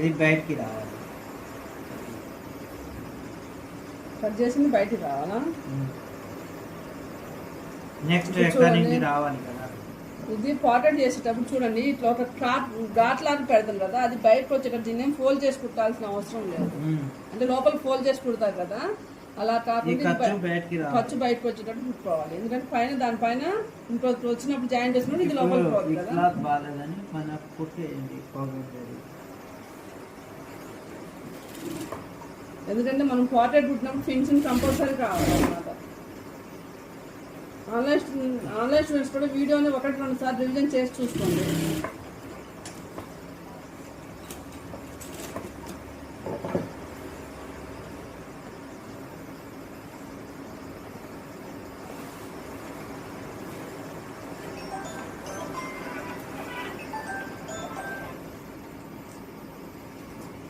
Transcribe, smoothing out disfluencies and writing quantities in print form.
ఇది బయటికి రావాలి. కట్ చేసింది బయటికి రావాలా? నెక్స్ట్ ఎక్కడ నుంచి రావాలి కదా. ఇది పాటెడ్ చేసేటప్పుడు చూడండి, ఇట్లా ఒక ఘాట్ లాగా పెడతాం కదా, అది బయటకు వచ్చేటప్పుడు దీన్ని ఫోల్డ్ చేసి కుట్టాల్సిన అవసరం లేదు. అంటే లోపల ఫోల్డ్ చేసి కుడతారు కదా, అలా కాకుండా ఖర్చు బయటకు వచ్చేటట్టు కుట్టుకోవాలి. ఎందుకంటే పైన దానిపైన ఇంకొకటి వచ్చినప్పుడు జాయిన్ చేసినప్పుడు ఇది లోపలికి పోతుంది కదా. ఎందుకంటే మనం పాటెడ్ కుట్టినప్పుడు ఫినిషింగ్ కంపల్సరీ కావాలన్నమాట. ఆన్లైన్ స్టూడెంట్స్ కూడా వీడియోని 1-2 సార్లు రివిజన్ చేసి చూసుకోండి.